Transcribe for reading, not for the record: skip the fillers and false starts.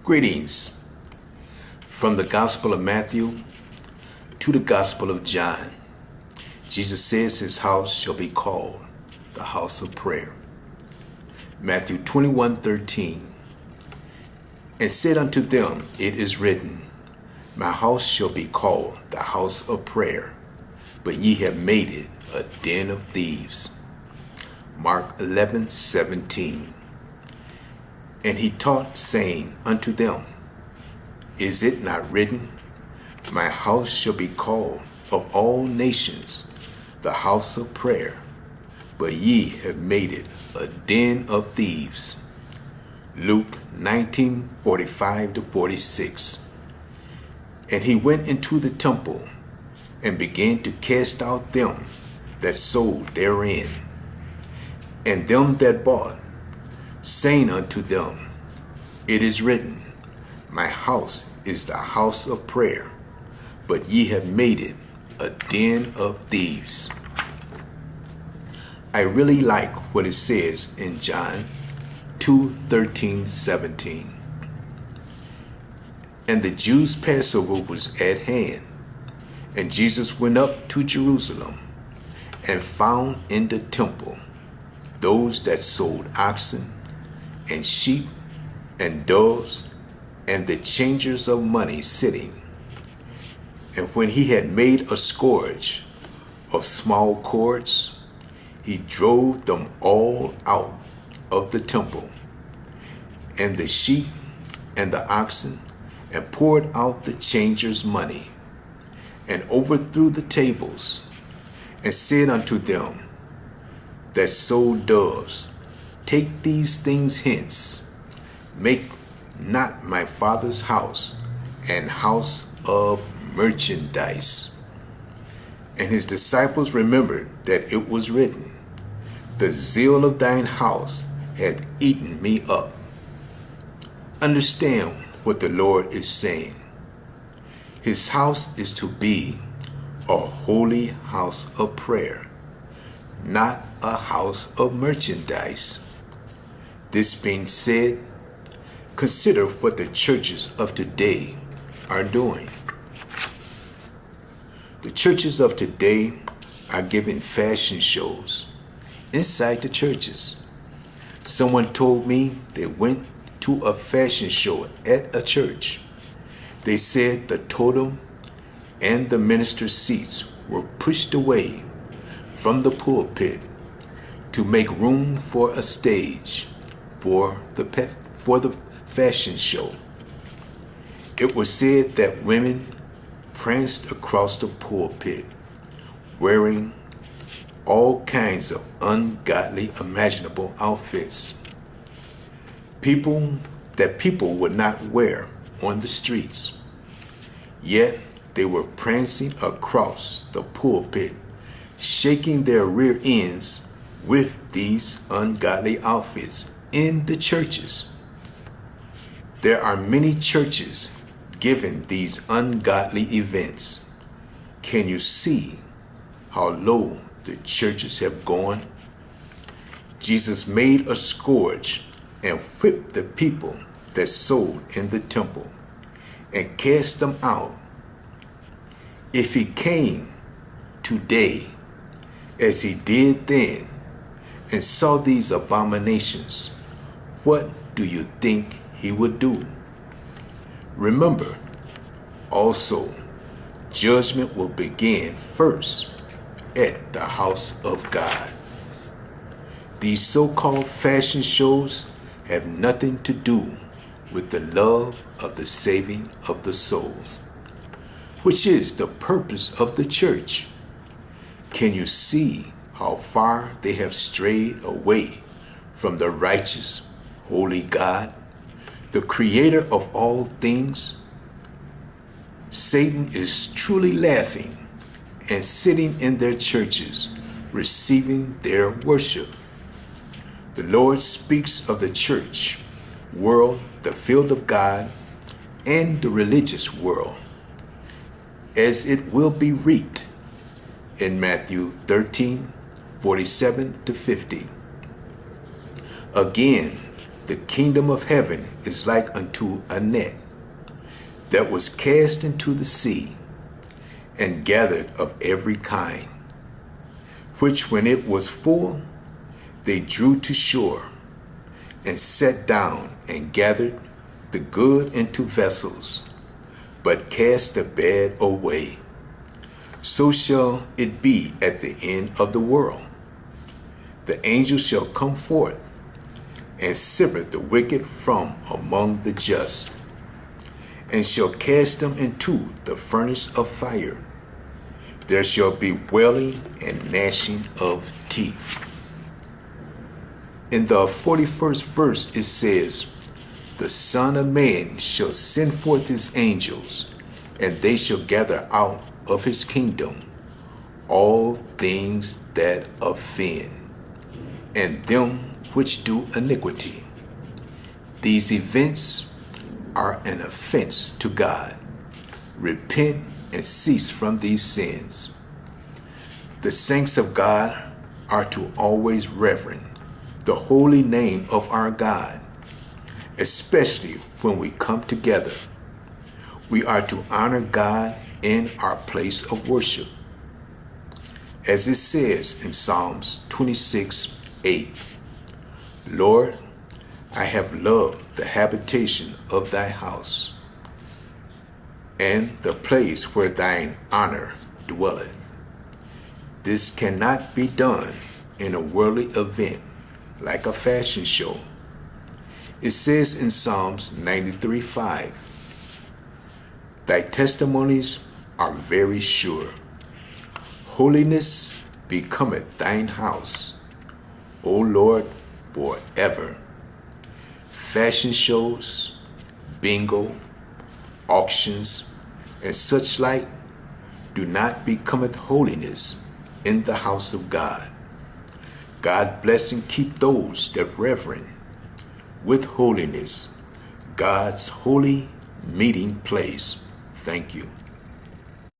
Greetings from the Gospel of Matthew to the Gospel of John. Jesus says his house shall be called the house of prayer. Matthew 21:13. And said unto them, it is written, my house shall be called the house of prayer, but ye have made it a den of thieves. Mark 11:17. And he taught, saying unto them, is it not written, my house shall be called of all nations the house of prayer, but ye have made it a den of thieves. Luke 19:45-46. And he went into the temple and began to cast out them that sold therein, and them that bought, saying unto them, it is written, my house is the house of prayer, but ye have made it a den of thieves. I really like what it says in John 2:13-17. And the Jews' Passover was at hand, and Jesus went up to Jerusalem, and found in the temple those that sold oxen and sheep and doves, and the changers of money sitting. And when he had made a scourge of small cords, he drove them all out of the temple, and the sheep and the oxen, and poured out the changers' money, and overthrew the tables, and said unto them that sold doves, take these things hence, make not my Father's house an house of merchandise. And his disciples remembered that it was written, the zeal of thine house hath eaten me up. Understand what the Lord is saying. His house is to be a holy house of prayer, not a house of merchandise. This being said, consider what the churches of today are doing. The churches of today are giving fashion shows inside the churches. Someone told me they went to a fashion show at a church. They said the totem and the minister's seats were pushed away from the pulpit to make room for a stage for the fashion show. It was said that women pranced across the pulpit wearing all kinds of ungodly imaginable outfits, people would not wear on the streets. Yet they were prancing across the pulpit, shaking their rear ends with these ungodly outfits in the churches. There are many churches giving these ungodly events. Can you see how low the churches have gone? Jesus made a scourge and whipped the people that sold in the temple and cast them out. If he came today as he did then and saw these abominations, what do you think he would do? Remember, also, judgment will begin first at the house of God. These so-called fashion shows have nothing to do with the love of the saving of the souls, which is the purpose of the church. Can you see how far they have strayed away from the righteous, holy God, the creator of all things? Satan is truly laughing and sitting in their churches, receiving their worship. The Lord speaks of the church world, the field of God, and the religious world, as it will be reaped in Matthew 13:47-50. Again, The kingdom of heaven is like unto a net that was cast into the sea, and gathered of every kind, which when it was full, they drew to shore, and sat down and gathered the good into vessels, but cast the bad away. So shall it be at the end of the world. The angel shall come forth, and sever the wicked from among the just, and shall cast them into the furnace of fire. There shall be wailing and gnashing of teeth. In the 41st verse it says, the Son of Man shall send forth his angels, and they shall gather out of his kingdom all things that offend, and them which do iniquity. These events are an offense to God. Repent and cease from these sins. The saints of God are to always reverence the holy name of our God, especially when we come together. We are to honor God in our place of worship. As it says in Psalms 26:8, Lord, I have loved the habitation of thy house, and the place where thine honor dwelleth. This cannot be done in a worldly event like a fashion show. It says in Psalms 93:5, thy testimonies are very sure. Holiness becometh thine house, O Lord, forever. Fashion shows, bingo, auctions, and such like do not becometh holiness in the house of God. God bless and keep those that reverend with holiness God's holy meeting place. Thank you.